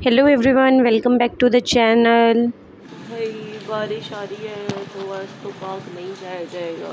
Hello everyone, welcome back to the channel. भाई बारिश आ रही है तो आज तो पार्क नहीं जाया जाएगा।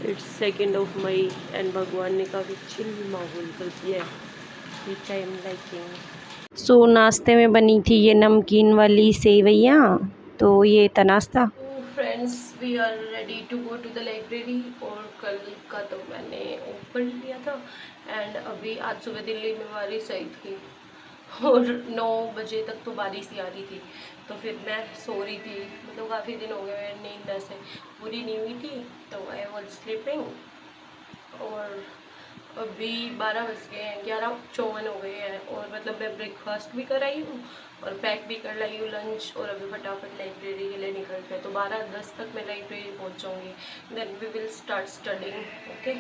इट्स 2 मई एंड भगवान ने काफ़ी चिल माहौल कर दिया है विच आई एम लाइकिंग। सो नाश्ते में बनी थी ये नमकीन वाली सेवैयाँ, तो ये था नाश्ता। तो friends we are ready to go to the library. और कल का तो मैंने ऑफ कर लिया था एंड अभी आज सुबह दिल्ली में बारिश आई थी और 9 बजे तक तो बारिश ही आ रही थी। तो फिर मैं सो रही थी, मतलब काफ़ी दिन हो गए नींद ऐसे पूरी नहीं हुई थी, तो आई वॉज स्लीपिंग। और अभी 12 बज गए हैं, 11:54 हो गए हैं और मतलब मैं ब्रेकफास्ट भी कर आई हूँ और पैक भी कर लाई हूँ लंच। और अभी फटाफट लाइब्रेरी के लिए निकलते हैं, तो 12:10 तक मैं लाइब्रेरी पहुँच जाऊँगी। Then we will start studying. Okay,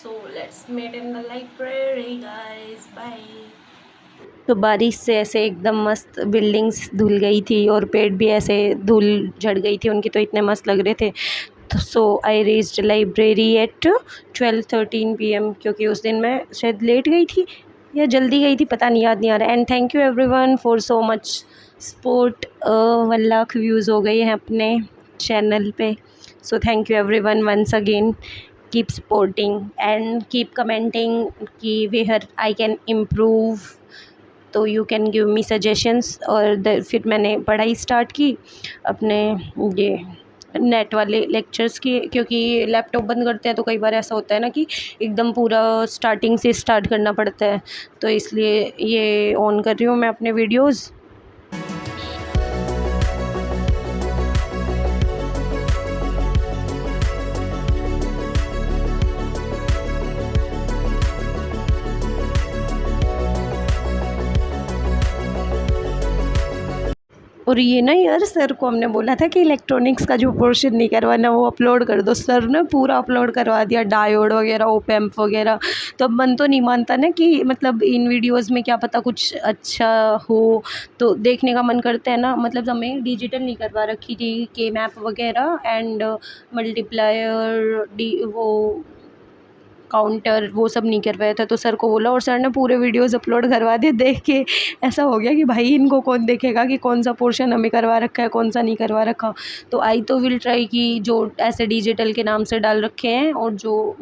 so let's meet in the library guys, bye. तो बारिश से ऐसे एकदम मस्त बिल्डिंग्स धुल गई थी और पेड़ भी ऐसे धूल झड़ गई थी उनकी, तो इतने मस्त लग रहे थे। तो so I reached library at 12:13 PM, क्योंकि उस दिन मैं शायद लेट गई थी या जल्दी गई थी, पता नहीं, याद नहीं आ रहा। And thank you everyone for so much support. 1 lakh views हो गए हैं अपने चैनल पे। So thank you everyone once again. Keep supporting and keep commenting कि वेयर आई कैन इम्प्रूव, तो you can give me suggestions. और फिर मैंने पढ़ाई स्टार्ट की अपने ये नेट वाले लेक्चर्स की, क्योंकि लैपटॉप बंद करते हैं तो कई बार ऐसा होता है ना कि एकदम पूरा स्टार्टिंग से स्टार्ट करना पड़ता है, तो इसलिए ये ऑन कर रही हूँ मैं अपने वीडियोज़। और ये ना यार, सर को हमने बोला था कि इलेक्ट्रॉनिक्स का जो पोर्शन नहीं करवाना वो अपलोड कर दो, सर ने पूरा अपलोड करवा दिया, डायोड वगैरह, ओप एम्प वगैरह। तो अब मन तो नहीं मानता ना कि मतलब इन वीडियोस में क्या पता कुछ अच्छा हो, तो देखने का मन करता है ना। मतलब हमें डिजिटल नहीं करवा रखी थी के मैप वगैरह एंड मल्टीप्लायर डी वो काउंटर, वो सब नहीं करवाया था। तो सर को बोला और सर ने पूरे वीडियोस अपलोड करवा दिए। देख के ऐसा हो गया कि भाई इनको कौन देखेगा कि कौन सा पोर्शन हमें करवा रखा है, कौन सा नहीं करवा रखा। तो आई तो विल ट्राई कि जो ऐसे डिजिटल के नाम से डाल रखे हैं और जो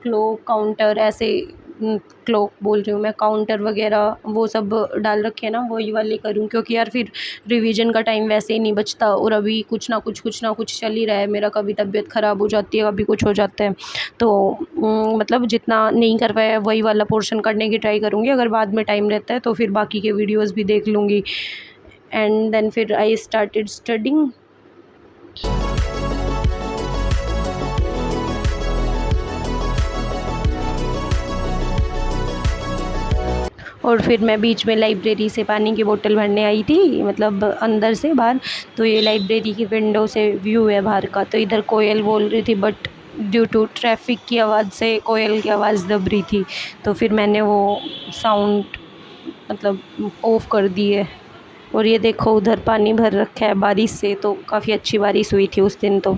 क्लॉक काउंटर ऐसे, क्लॉक बोल रही हूँ मैं, काउंटर वगैरह वो सब डाल रखे हैं ना, वही वाले करूँ, क्योंकि यार फिर रिवीजन का टाइम वैसे ही नहीं बचता और अभी कुछ ना कुछ चल ही रहा है मेरा। कभी तबीयत ख़राब हो जाती है, कभी कुछ हो जाता है, तो मतलब जितना नहीं कर पाया वही वाला पोर्शन करने की ट्राई करूँगी। अगर बाद में टाइम रहता है तो फिर बाकी के वीडियोस भी देख लूँगी। एंड देन फिर आई स्टार्टेड स्टडिंग। और फिर मैं बीच में लाइब्रेरी से पानी की बोतल भरने आई थी, मतलब अंदर से बाहर। तो ये लाइब्रेरी की विंडो से व्यू है बाहर का, तो इधर कोयल बोल रही थी, बट ड्यू टू ट्रैफिक की आवाज़ से कोयल की आवाज़ दब रही थी, तो फिर मैंने वो साउंड मतलब ऑफ कर दी है। और ये देखो उधर पानी भर रखा है बारिश से, तो काफ़ी अच्छी बारिश हुई थी उस दिन तो।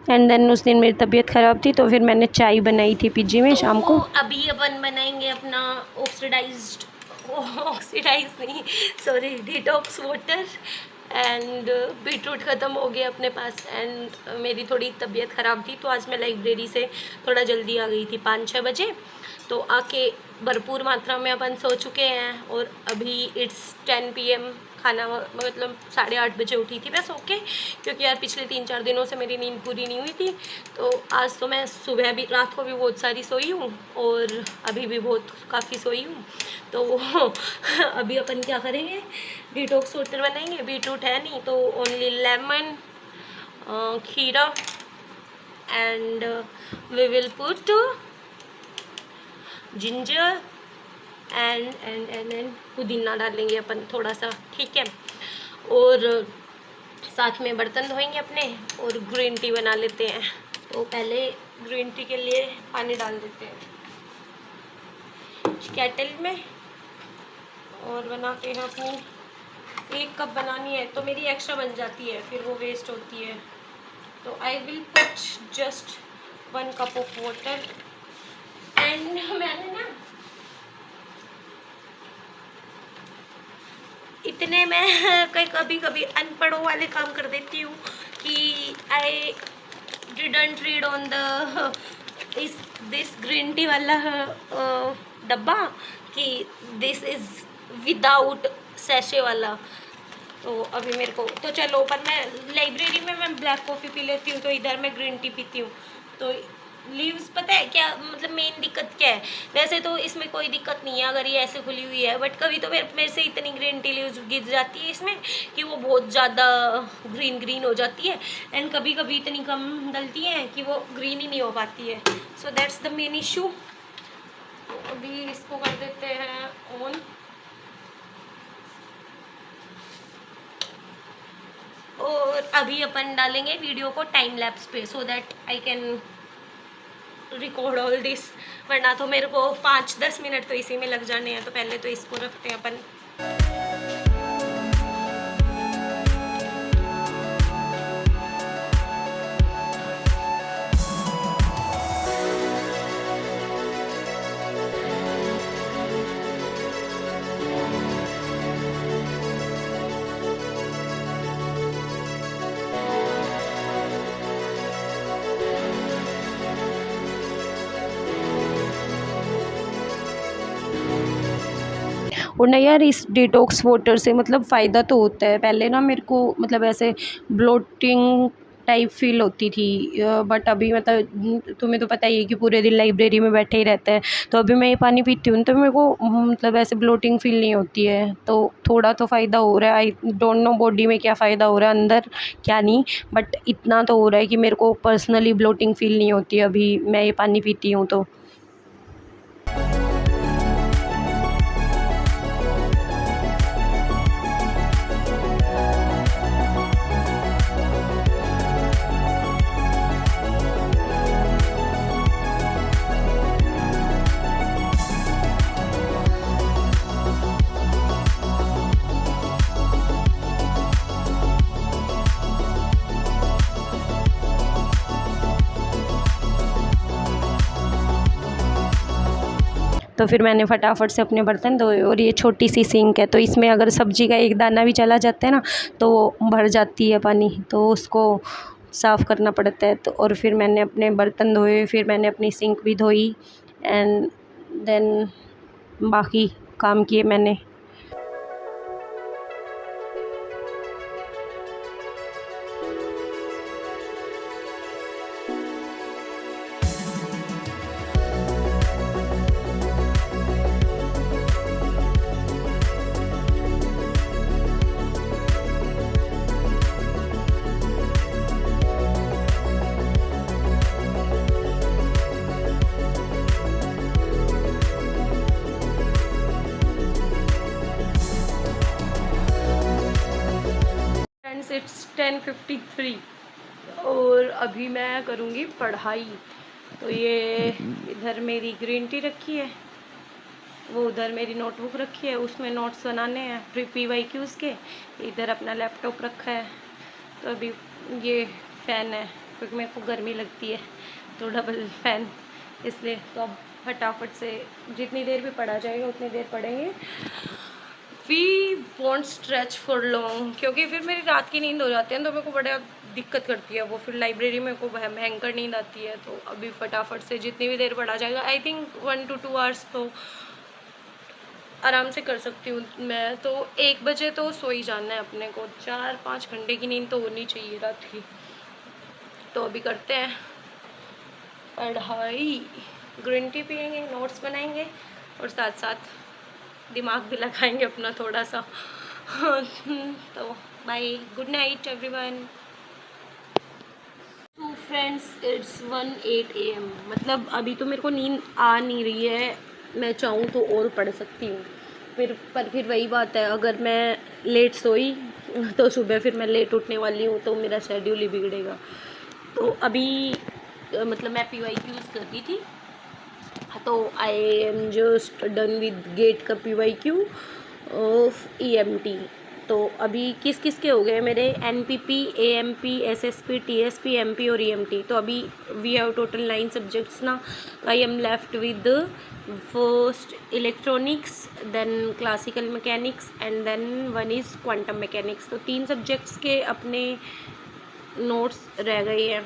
एंड देन उस दिन मेरी तबीयत ख़राब थी, तो फिर मैंने चाय बनाई थी पीजी में शाम को। अभी अपन बनाएंगे अपना ऑक्सीडाइज नहीं, sorry, detox water. And beetroot ख़त्म हो गया अपने पास एंड मेरी थोड़ी तबीयत ख़राब थी, तो आज मैं लाइब्रेरी से थोड़ा जल्दी आ गई थी 5-6 बजे। तो आके भरपूर मात्रा में अपन सो चुके हैं और अभी इट्स 10 PM। खाना मतलब 8:30 बजे उठी थी मैं सो के, क्योंकि यार पिछले 3-4 दिनों से मेरी नींद पूरी नहीं हुई थी। तो आज तो मैं सुबह भी, रात को भी बहुत सारी सोई हूँ और अभी भी बहुत काफ़ी सोई हूँ। तो अभी अपन क्या करेंगे, डिटॉक्स वाटर बनाएंगे। बीटरूट है नहीं तो ओनली लेमन, खीरा and we will put ginger and पुदीना डालेंगे अपन थोड़ा सा, ठीक है। और साथ में बर्तन धोएंगे अपने और ग्रीन टी बना लेते हैं। तो पहले ग्रीन टी के लिए पानी डाल देते हैं केटल में और बनाते हैं अपनी। 1 कप बनानी है तो मेरी एक्स्ट्रा बन जाती है, फिर वो वेस्ट होती है। तो I will put just 1 cup of water and मैंने ना इतने मैं कभी कभी अनपढ़ों वाले काम कर देती हूँ कि I didn't read on the this green tea वाला डब्बा कि दिस इज़ विदाउट सैशे वाला। तो अभी मेरे को तो चलो, पर मैं लाइब्रेरी में मैं ब्लैक कॉफ़ी पी लेती हूँ, तो इधर मैं ग्रीन टी पीती हूँ। तो लीव्स पता है क्या मतलब मेन दिक्कत क्या है? वैसे तो इसमें कोई दिक्कत नहीं है अगर ये ऐसे खुली हुई है, बट कभी तो मेरे से इतनी ग्रीन टी लीव्स गिर जाती है इसमें कि वो बहुत ज़्यादा ग्रीन ग्रीन हो जाती है, एंड कभी कभी इतनी कम डलती है कि वो ग्रीन ही नहीं हो पाती है। So that's the main issue. तो अभी इसको कर देते हैं ऑन। और अभी अपन डालेंगे वीडियो को टाइम लैप्स पे, so that I can record all this, वरना तो मेरे को 5-10 मिनट तो इसी में लग जाने हैं। तो पहले तो इसको रखते हैं अपन। और ना यार इस डिटॉक्स वाटर से मतलब फ़ायदा तो होता है। पहले ना मेरे को मतलब ऐसे ब्लोटिंग टाइप फ़ील होती थी, बट अभी मतलब तुम्हें तो पता ही है कि पूरे दिन लाइब्रेरी में बैठे ही रहते हैं। तो अभी मैं ये पानी पीती हूँ तो मेरे को मतलब ऐसे ब्लोटिंग फ़ील नहीं होती है। तो थोड़ा तो फ़ायदा हो रहा है। आई डोंट नो बॉडी में क्या फ़ायदा हो रहा है अंदर क्या नहीं, बट इतना तो हो रहा है कि मेरे को पर्सनली ब्लोटिंग फ़ील नहीं होती है अभी मैं ये पानी पीती हूँ तो। तो फिर मैंने फटाफट से अपने बर्तन धोए। और ये छोटी सी सिंक है तो इसमें अगर सब्ज़ी का एक दाना भी चला जाता है ना तो वो भर जाती है पानी, तो उसको साफ़ करना पड़ता है। तो और फिर मैंने अपने बर्तन धोए, फिर मैंने अपनी सिंक भी धोई एंड देन बाकी काम किए मैंने। फ्रेंड्स इट्स 10:53 और अभी मैं करूँगी पढ़ाई। तो ये इधर मेरी ग्रीन टी रखी है, वो उधर मेरी नोटबुक रखी है, उसमें नोट्स बनाने हैं प्री PYQs के। इधर अपना लैपटॉप रखा है। तो अभी ये फ़ैन है क्योंकि मेरे को गर्मी लगती है तो डबल फ़ैन, इसलिए तो अब फटाफट से जितनी देर भी पढ़ा जाएगा उतनी देर पढ़ेंगे। We want stretch for long, क्योंकि फिर मेरी रात की नींद हो जाती है तो मेरे को बड़ा दिक्कत करती है वो, फिर लाइब्रेरी में को भयंकर नींद आती है। तो अभी फटाफट से जितनी भी देर पढ़ा जाएगा, आई थिंक 1 to 2 आवर्स तो आराम से कर सकती हूँ मैं। तो 1 बजे तो सो ही जाना है अपने को, 4-5 घंटे की नींद तो होनी चाहिए रात की। तो अभी करते हैं पढ़ाई, ग्रीन टी पियेंगे, नोट्स बनाएंगे और साथ साथ दिमाग भी लगाएंगे अपना थोड़ा सा। तो बाय, गुड नाइट एवरीवन। तो फ्रेंड्स इट्स 1:08 AM, मतलब अभी तो मेरे को नींद आ नहीं रही है, मैं चाहूँ तो और पढ़ सकती हूँ फिर वही बात है, अगर मैं लेट सोई तो सुबह फिर मैं लेट उठने वाली हूँ तो मेरा शेड्यूल ही बिगड़ेगा। तो अभी मतलब मैं PYQs कर रही थी, तो I am just done with GATE का PYQ ऑफ EMT। तो अभी किस किस के हो गए मेरे NPP, AMP, SSP, TSP, MP और EMT। तो अभी वी हैव टोटल 9 सब्जेक्ट्स ना। I am left with first electronics, then classical mechanics and then one is quantum mechanics. तो 3 सब्जेक्ट्स के अपने नोट्स रह गए हैं,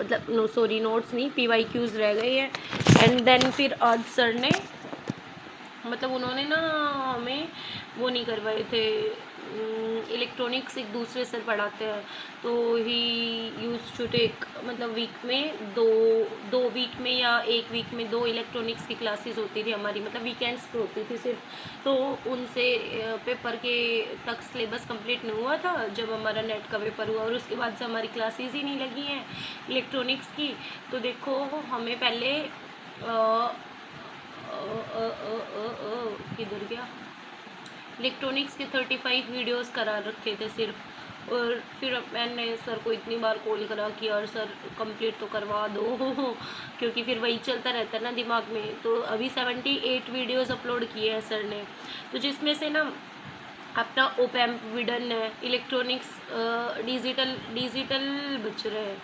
मतलब नो सॉरी नोट्स नहीं, PYQs रह गए हैं। एंड देन फिर आज सर ने मतलब उन्होंने ना हमें वो नहीं करवाए थे, इलेक्ट्रॉनिक्स एक दूसरे सर पढ़ाते हैं, तो ही यूज टू टेक मतलब वीक में दो वीक में या एक वीक में 2 इलेक्ट्रॉनिक्स की क्लासेस होती थी हमारी, मतलब वीकेंड्स पे होती थी सिर्फ। तो उनसे पेपर के तक सिलेबस कंप्लीट नहीं हुआ था जब हमारा नेट का पेपर हुआ, और उसके बाद से हमारी क्लासेस ही नहीं लगी हैं इलेक्ट्रॉनिक्स की। तो देखो हमें पहले किधर गया, इलेक्ट्रॉनिक्स के 35 वीडियोस करा रखे थे सिर्फ। और फिर मैंने सर को इतनी बार कॉल करा कि यार सर कंप्लीट तो करवा दो क्योंकि फिर वही चलता रहता है ना दिमाग में। तो अभी 78 वीडियोस अपलोड किए हैं सर ने, तो जिसमें से ना अपना ओपैम्प विडन है, इलेक्ट्रॉनिक्स डिजिटल बच रहे हैं,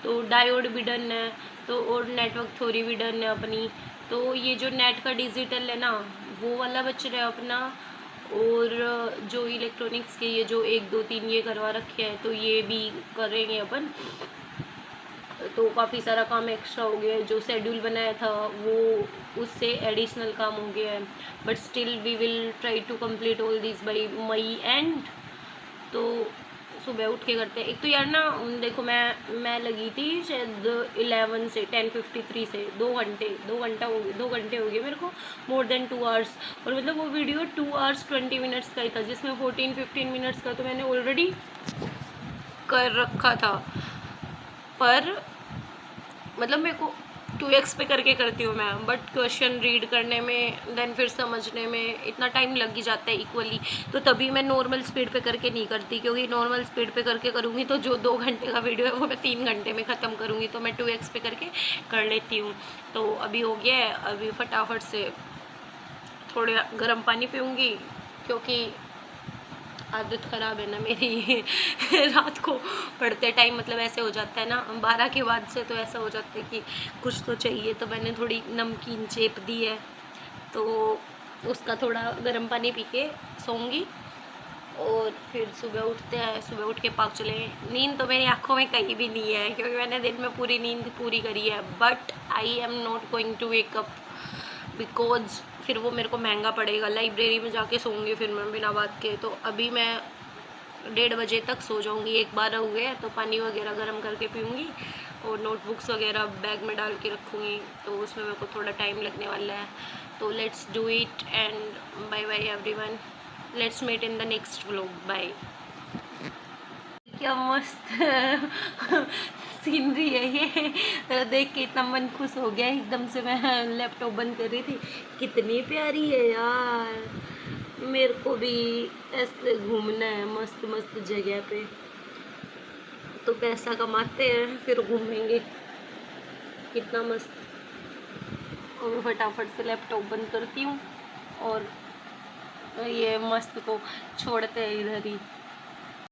तो डायोड विडन है, तो और नेटवर्क थ्योरी विडन है अपनी। तो ये जो नेट का डिजिटल है ना वो वाला बच रहा है अपना, और जो इलेक्ट्रॉनिक्स के ये जो 1 2 3 ये करवा रखे हैं तो ये भी करेंगे अपन। तो काफ़ी सारा काम एक्स्ट्रा हो गया है, जो शेड्यूल बनाया था वो उससे एडिशनल काम हो गया है, but still we will try to complete all this by May end. तो सुबह उठ के करते हैं। एक तो यार ना देखो मैं लगी थी शायद 11 से 10:53 से 2 घंटे हो गए मेरे को, मोर देन 2 आवर्स। और मतलब वो वीडियो 2 आवर्स 20 मिनट्स का ही था, जिसमें 14-15 मिनट्स का तो मैंने ऑलरेडी कर रखा था, पर मतलब मेरे को 2x पे करके करती हूँ मैं, बट क्वेश्चन रीड करने में देन फिर समझने में इतना टाइम लग ही जाता है इक्वली। तो तभी मैं नॉर्मल स्पीड पे करके नहीं करती, क्योंकि नॉर्मल स्पीड पे करके करूँगी तो जो 2 घंटे का वीडियो है वो मैं 3 घंटे में ख़त्म करूँगी, तो मैं 2x पे करके कर लेती हूँ। तो अभी हो गया है, अभी फटाफट से थोड़ा गर्म पानी पीऊँगी, क्योंकि आदत ख़राब है ना मेरी रात को पढ़ते टाइम मतलब ऐसे हो जाता है ना 12 के बाद से, तो ऐसा हो जाता है कि कुछ तो चाहिए। तो मैंने थोड़ी नमकीन चेप दी है, तो उसका थोड़ा गर्म पानी पी के सोऊंगी। और फिर सुबह उठते हैं, सुबह उठ के पाक चले। नींद तो मेरी आंखों में कहीं भी नहीं है, क्योंकि मैंने दिन में पूरी नींद पूरी करी है, but I am not going to wake up because फिर वो मेरे को महंगा पड़ेगा। लाइब्रेरी में जाके सोऊंगी फिर मैं बिना बात के। तो अभी मैं 1:30 बजे तक सो जाऊंगी, 1:12 हो गए, तो पानी वगैरह गर्म करके पीऊँगी और नोटबुक्स वगैरह बैग में डाल के रखूँगी, तो उसमें मेरे को थोड़ा टाइम लगने वाला है। तो let's do it and bye bye everyone, let's meet in the next vlog, bye. क्या मस्त सीनरी है ये देख के इतना मन खुश हो गया एकदम से। मैं लैपटॉप बंद कर रही थी, कितनी प्यारी है यार। मेरे को भी ऐसे घूमना है मस्त मस्त जगह पे, तो पैसा कमाते हैं फिर घूमेंगे, कितना मस्त। और मैं फटाफट से लैपटॉप बंद करती हूँ और ये मस्त को छोड़ते हैं इधर ही।